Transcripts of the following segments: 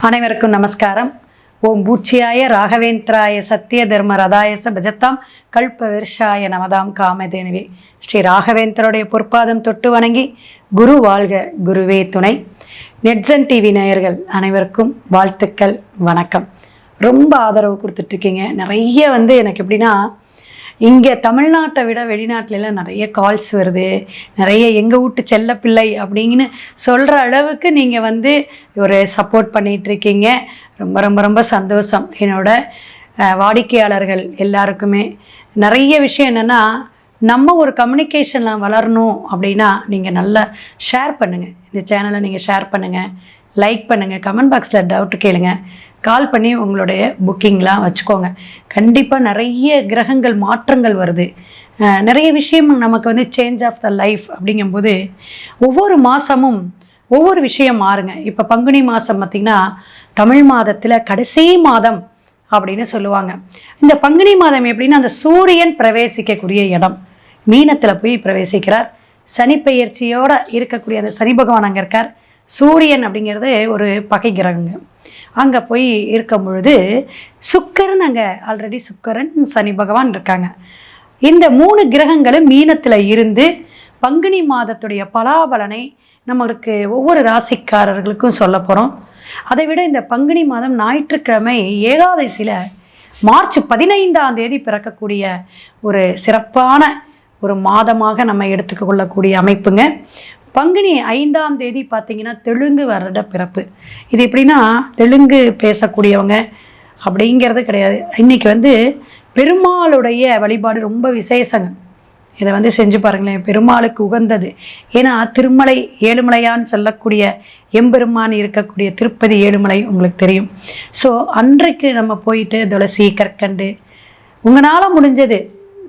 அனைவருக்கும் நமஸ்காரம். ஓம் பூச்சியாய ராகவேந்திராய சத்திய தர்ம ரதாயச பஜத்தாம் கல்ப விருஷாய நமதாம் காமதேனுவே. ஸ்ரீ ராகவேந்தருடைய பொற்பாதம் தொட்டு வணங்கி குரு வாழ்க, குருவே துணை. நெட்சன் டிவி நேயர்கள் அனைவருக்கும் வாழ்த்துக்கள், வணக்கம். ரொம்ப ஆதரவு கொடுத்துட்ருக்கீங்க. நிறைய எனக்கு எப்படின்னா, இங்கே தமிழ்நாட்டை விட வெளிநாட்டிலலாம் நிறைய கால்ஸ் வருது. நிறைய எங்கள் வீட்டு செல்லப்பிள்ளை அப்படிங்கன்னு சொல்கிற அளவுக்கு நீங்கள் ஒரு சப்போர்ட் பண்ணிகிட்ருக்கீங்க. ரொம்ப ரொம்ப ரொம்ப சந்தோஷம். என்னோட வாடிக்கையாளர்கள் எல்லாருக்குமே நிறைய விஷயம் என்னென்னா, நம்ம ஒரு கம்யூனிகேஷனில் வளரணும் அப்படின்னா நீங்கள் நல்லா ஷேர் பண்ணுங்கள். இந்த சேனலை நீங்கள் ஷேர் பண்ணுங்கள், லைக் பண்ணுங்கள், கமெண்ட் பாக்ஸில் டவுட்டு கேளுங்க, கால் பண்ணி உங்களுடைய புக்கிங்லாம் வச்சுக்கோங்க. கண்டிப்பாக நிறைய கிரகங்கள் மாற்றங்கள் வருது. நிறைய விஷயம் நமக்கு சேஞ்ச் ஆஃப் த லைஃப் அப்படிங்கும்போது ஒவ்வொரு மாதமும் ஒவ்வொரு விஷயம் மாறுங்க. இப்போ பங்குனி மாதம் பார்த்திங்கன்னா தமிழ் மாதத்தில் கடைசி மாதம் அப்படின்னு சொல்லுவாங்க. இந்த பங்குனி மாதம் எப்படின்னா, அந்த சூரியன் பிரவேசிக்கக்கூடிய இடம் மீனத்தில் போய் பிரவேசிக்கிறார். சனி பெயர்ச்சியோடு இருக்கக்கூடிய அந்த சனி பகவான் அங்கே இருக்கார். சூரியன் அப்படிங்கிறது ஒரு பகை கிரகங்க. அங்கே போய் இருக்கும் பொழுது சுக்கிரன், அங்கே ஆல்ரெடி சுக்கிரன் சனி பகவான் இருக்காங்க. இந்த 3 கிரகங்களும் மீனத்தில் இருந்து பங்குனி மாதத்துடைய பலாபலனை நம்மளுக்கு ஒவ்வொரு ராசிக்காரர்களுக்கும் சொல்ல போகிறோம். அதை விட இந்த பங்குனி மாதம் ஞாயிற்றுக்கிழமை ஏகாதசியில் மார்ச் 15ஆம் தேதி பிறக்கக்கூடிய ஒரு சிறப்பான ஒரு மாதமாக நம்ம எடுத்துக்க கொள்ளக்கூடிய அமைப்புங்க. பங்குனி 5ஆம் தேதி பார்த்திங்கன்னா தெலுங்கு வருட பிறப்பு. இது எப்படின்னா, தெலுங்கு பேசக்கூடியவங்க அப்படிங்கிறது கிடையாது. இன்றைக்கி பெருமாளுடைய வழிபாடு ரொம்ப விசேஷங்க. இதை செஞ்சு பாருங்களேன், பெருமாளுக்கு உகந்தது. ஏன்னா திருமலை ஏழுமலையான்னு சொல்லக்கூடிய எம்பெருமான் இருக்கக்கூடிய திருப்பதி ஏழுமலை உங்களுக்கு தெரியும். ஸோ அன்றைக்கு நம்ம போயிட்டு துளசி, கற்கண்டு, உங்களால் முடிஞ்சது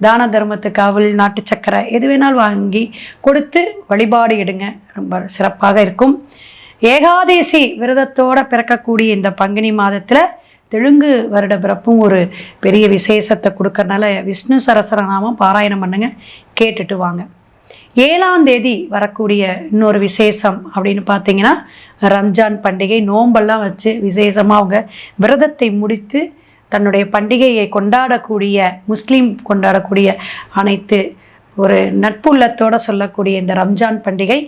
தான தர்மத்துக்கு அவள், நாட்டு சக்கரை எது வேணாலும் வாங்கி கொடுத்து வழிபாடு எடுங்க. ரொம்ப சிறப்பாக இருக்கும். ஏகாதசி விரதத்தோடு பிறக்கக்கூடிய இந்த பங்குனி மாதத்தில் தெலுங்கு வருட பிறப்பும் ஒரு பெரிய விசேஷத்தை கொடுக்கறனால விஷ்ணு சரசரநாமம் பாராயணம் பண்ணுங்க, கேட்டுட்டு வாங்க. 7ஆம் தேதி வரக்கூடிய இன்னொரு விசேஷம் அப்படின்னு பார்த்தீங்கன்னா, ரம்ஜான் பண்டிகை. நோம்பெல்லாம் வச்சு விசேஷமாக அவங்க விரதத்தை முடித்து தன்னுடைய பண்டிகையை கொண்டாடக்கூடிய, முஸ்லீம் கொண்டாடக்கூடிய அனைத்து ஒரு நட்புள்ளத்தோடு சொல்லக்கூடிய இந்த ரம்ஜான் பண்டிகை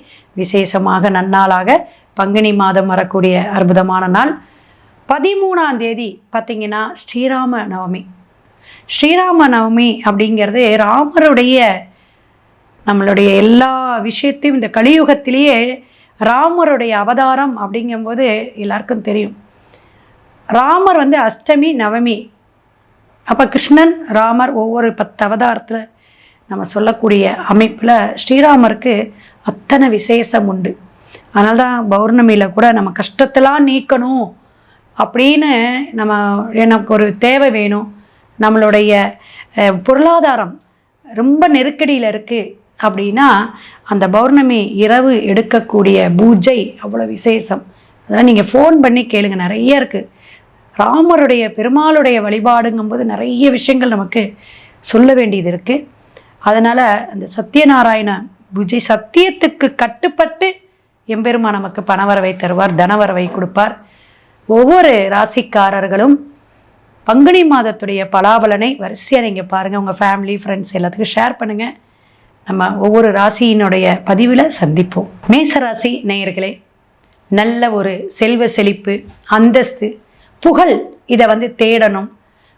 விசேஷமாக நன்னாளாக பங்குனி மாதம் வரக்கூடிய அற்புதமான நாள். 13ஆம் தேதி பார்த்திங்கன்னா ஸ்ரீராம நவமி. ஸ்ரீராம நவமி அப்படிங்கிறது ராமருடைய, நம்மளுடைய எல்லா விஷயத்தையும் இந்த கலியுகத்திலேயே ராமருடைய அவதாரம் அப்படிங்கும்போது எல்லாருக்கும் தெரியும். ராமர் அஷ்டமி நவமி. அப்போ கிருஷ்ணன் ராமர் ஒவ்வொரு 10 அவதாரத்தில் நம்ம சொல்லக்கூடிய அமைப்பில் ஸ்ரீராமருக்கு அத்தனை விசேஷம் உண்டு. அதனால தான் பௌர்ணமியில் கூட நம்ம கஷ்டத்தெல்லாம் நீக்கணும் அப்படின்னு நமக்கு ஒரு தேவை வேணும், நம்மளுடைய பொருளாதாரம் ரொம்ப நெருக்கடியில் இருக்குது அப்படின்னா அந்த பௌர்ணமி இரவு எடுக்கக்கூடிய பூஜை அவ்வளோ விசேஷம். அதெல்லாம் நீங்கள் ஃபோன் பண்ணி கேளுங்க, நிறைய இருக்குது. ராமருடைய பெருமாளுடைய வழிபாடுங்கும்போது நிறைய விஷயங்கள் நமக்கு சொல்ல வேண்டியது இருக்குது. அதனால் அந்த சத்யநாராயண பூஜை, சத்தியத்துக்கு கட்டுப்பட்டு எம்பெருமான் நமக்கு பணவரவை தருவார், தனவரவை கொடுப்பார். ஒவ்வொரு ராசிக்காரர்களும் பங்குனி மாதத்துடைய பலாபலனை வரிசையாக நீங்கள் பாருங்கள். உங்கள் ஃபேமிலி, ஃப்ரெண்ட்ஸ் எல்லாத்துக்கும் ஷேர் பண்ணுங்கள். நம்ம ஒவ்வொரு ராசியினுடைய பதிவில் சந்திப்போம். மேசராசி நேயர்களே, நல்ல ஒரு செல்வ செழிப்பு, அந்தஸ்து, புகழ் இதை தேடணும்.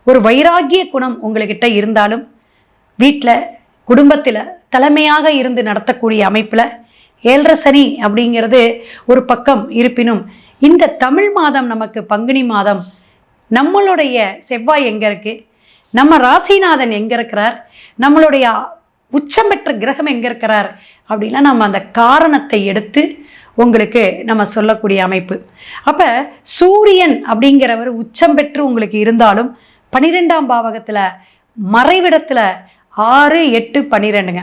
ஒரு வைராகிய குணம் உங்கள்கிட்ட இருந்தாலும் வீட்டில் குடும்பத்தில் தலைமையாக இருந்து நடத்தக்கூடிய அமைப்பில் 7.5 சனி அப்படிங்கிறது ஒரு பக்கம் இருப்பினும், இந்த தமிழ் மாதம் நமக்கு பங்குனி மாதம் நம்மளுடைய செவ்வாய் எங்கே இருக்குது, நம்ம ராசிநாதன் எங்கே இருக்கிறார், நம்மளுடைய உச்சம் பெற்ற கிரகம் எங்கே இருக்கிறார் அப்படின்னா நம்ம அந்த காரணத்தை எடுத்து உங்களுக்கு நம்ம சொல்லக்கூடிய அமைப்பு. அப்போ சூரியன் அப்படிங்கிறவர் உச்சம் பெற்று உங்களுக்கு இருந்தாலும் 12ஆம் பாவகத்தில் மறைவிடத்தில் 6, 8, 12ங்க.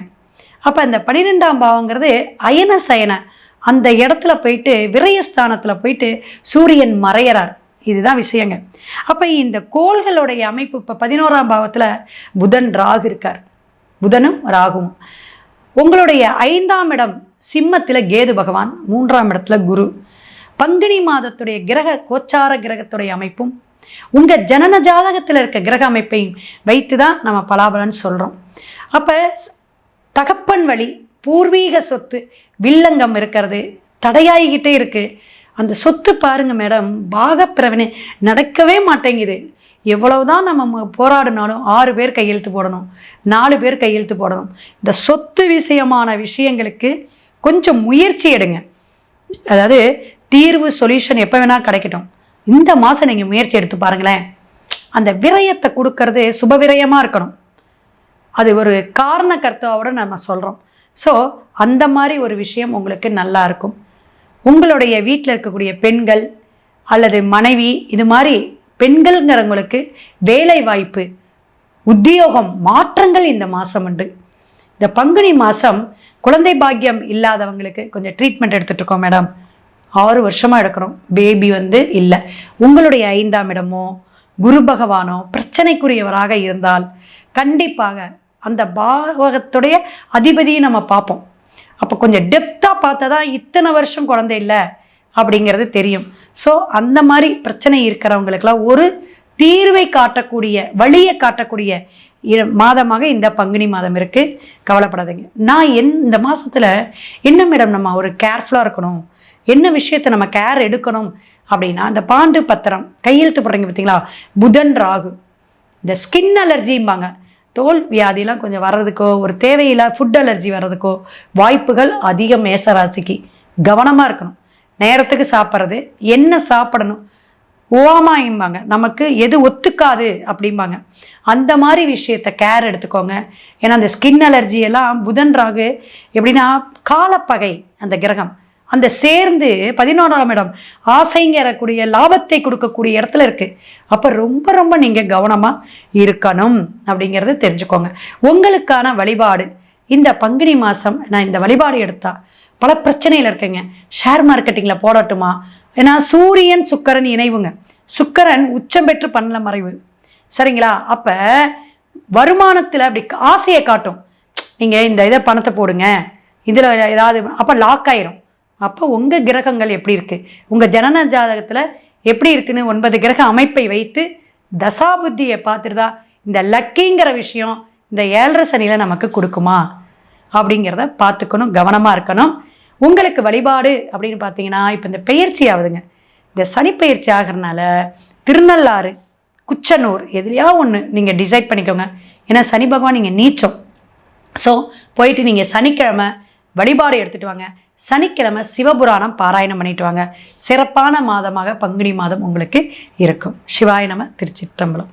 அப்போ அந்த 12ஆம் பாவங்கிறது அயன சயன, அந்த இடத்துல போயிட்டு விரயஸ்தானத்தில் போயிட்டு சூரியன் மறையிறார். இதுதான் விஷயங்க. அப்போ இந்த கோள்களுடைய அமைப்பு இப்போ 11ஆம் பாவத்தில் புதன் ராகு இருக்கார். புதனும் ராகுவும். உங்களுடைய 5ஆம் இடம் சிம்மத்தில் கேது பகவான், 3ஆம் இடத்துல குரு. பங்குனி மாதத்துடைய கிரக கோச்சார கிரகத்துடைய அமைப்பும் உங்கள் ஜனன ஜாதகத்தில் இருக்க கிரக அமைப்பையும் வைத்து தான் நம்ம பலாபலன் சொல்கிறோம். அப்போ தகப்பன் வழி பூர்வீக சொத்து வில்லங்கம் இருக்கிறது, தடையாகிக்கிட்டே இருக்குது. அந்த சொத்து பாருங்கள் மேடம், பாகப்பிரவனை நடக்கவே மாட்டேங்குது. எவ்வளவுதான் நம்ம போராடினாலும் 6 பேர் கையெழுத்து போடணும், 4 பேர் கையெழுத்து போடணும். இந்த சொத்து விஷயமான விஷயங்களுக்கு கொஞ்சம் முயற்சி எடுங்க. அதாவது தீர்வு சொல்யூஷன் எப்போ வேணால் கிடைக்கட்டும். இந்த மாதம் நீங்கள் முயற்சி எடுத்து பாருங்களேன். அந்த விரயத்தை கொடுக்கறது சுப விரயமாக இருக்கணும். அது ஒரு காரண கர்த்தாவோட நம்ம சொல்கிறோம். ஸோ அந்த மாதிரி ஒரு விஷயம் உங்களுக்கு நல்லா இருக்கும். உங்களுடைய வீட்டில் இருக்கக்கூடிய பெண்கள் அல்லது மனைவி, இது மாதிரி பெண்கள்ங்கிறவங்களுக்கு வேலை வாய்ப்பு, உத்தியோகம் மாற்றங்கள் இந்த மாதம் உண்டு. இந்த பங்குனி மாதம் குழந்தை பாக்கியம் இல்லாதவங்களுக்கு கொஞ்சம் ட்ரீட்மெண்ட் எடுத்துகிட்டு இருக்கோம் மேடம். 6 வருஷமாக எடுக்கிறோம், பேபி இல்லை. உங்களுடைய 5ஆம் இடமோ குரு பகவானோ பிரச்சனைக்குரியவராக இருந்தால் கண்டிப்பாக அந்த பாவகத்துடைய அதிபதியை நம்ம பார்ப்போம். அப்போ கொஞ்சம் டெப்த்தாக பார்த்தா தான் இத்தனை வருஷம் குழந்தை இல்லை அப்படிங்கிறது தெரியும். ஸோ அந்த மாதிரி பிரச்சனை இருக்கிறவங்களுக்கெல்லாம் ஒரு தீர்வை காட்டக்கூடிய, வழியை காட்டக்கூடிய மாதமாக இந்த பங்குனி மாதம் இருக்குது. கவலைப்படாதீங்க. நான் இந்த மாதத்தில் என்ன மேடம் நம்ம ஒரு கேர்ஃபுல்லாக இருக்கணும், என்ன விஷயத்தை நம்ம கேர் எடுக்கணும் அப்படின்னா, அந்த பாண்டு பத்திரம் கையெழுத்து போடுறீங்க பார்த்தீங்களா, புதன் ராகு, இந்த ஸ்கின் அலர்ஜிம்பாங்க, தோல் வியாதிலாம் கொஞ்சம் வர்றதுக்கோ, ஒரு தேவையில்லா ஃபுட் அலர்ஜி வர்றதுக்கோ வாய்ப்புகள் அதிகம். மேசராசிக்கு கவனமாக இருக்கணும். நேரத்துக்கு சாப்பிட்றது, என்ன சாப்பிடணும், ஓமாம்பாங்க, நமக்கு எது ஒத்துக்காது அப்படிம்பாங்க. அந்த மாதிரி விஷயத்தை கேர் எடுத்துக்கோங்க. ஏன்னா அந்த ஸ்கின் அலர்ஜியெல்லாம் புதன் ராகு எப்படின்னா காலப்பகை, அந்த கிரகம் அந்த சேர்ந்து 11ஆம் இடம் ஆசைங்கிறக்கூடிய லாபத்தை கொடுக்கக்கூடிய இடத்துல இருக்குது. அப்போ ரொம்ப ரொம்ப நீங்கள் கவனமாக இருக்கணும் அப்படிங்கிறத தெரிஞ்சுக்கோங்க. உங்களுக்கான வழிபாடு இந்த பங்குனி மாதம் நான் இந்த வழிபாடு எடுத்தா பல பிரச்சனையில் இருக்கேங்க, ஷேர் மார்க்கெட்டிங்கில் போடட்டுமா? ஏன்னா சூரியன் சுக்கிரன் இணைவுங்க. சுக்கிரன் உச்சம் பெற்று பண்ணல மறைவு, சரிங்களா? அப்போ வருமானத்தில் அப்படி ஆசையை காட்டும். நீங்கள் இந்த இதை பணத்தை போடுங்க, இதில் ஏதாவது, அப்போ லாக் ஆயிரும். அப்போ உங்கள் கிரகங்கள் எப்படி இருக்குது, உங்கள் ஜனன ஜாதகத்தில் எப்படி இருக்குன்னு 9 கிரக அமைப்பை வைத்து தசாபுத்தியை பார்த்துருதா இந்த லக்கிங்கிற விஷயம் இந்த 7.5 சனியில் நமக்கு கொடுக்குமா அப்படிங்கிறத பார்த்துக்கணும், கவனமாக இருக்கணும். உங்களுக்கு வழிபாடு அப்படின்னு பார்த்தீங்கன்னா, இப்போ இந்த பயிற்சி ஆகுதுங்க, இந்த சனி பயிற்சி ஆகிறதுனால திருநள்ளாறு, குச்சனூர் எதுலையா ஒன்று நீங்கள் டிசைட் பண்ணிக்கோங்க. ஏன்னா சனி பகவான் நீங்கள் நீச்சம். ஸோ போயிட்டு நீங்கள் சனிக்கிழமை வழிபாடு எடுத்துகிட்டு வாங்க. சனிக்கிழமை சிவபுராணம் பாராயணம் பண்ணிட்டு வாங்க. சிறப்பான மாதமாக பங்குனி மாதம் உங்களுக்கு இருக்கும். சிவாய நம. திருச்சிற்றம்பலம்.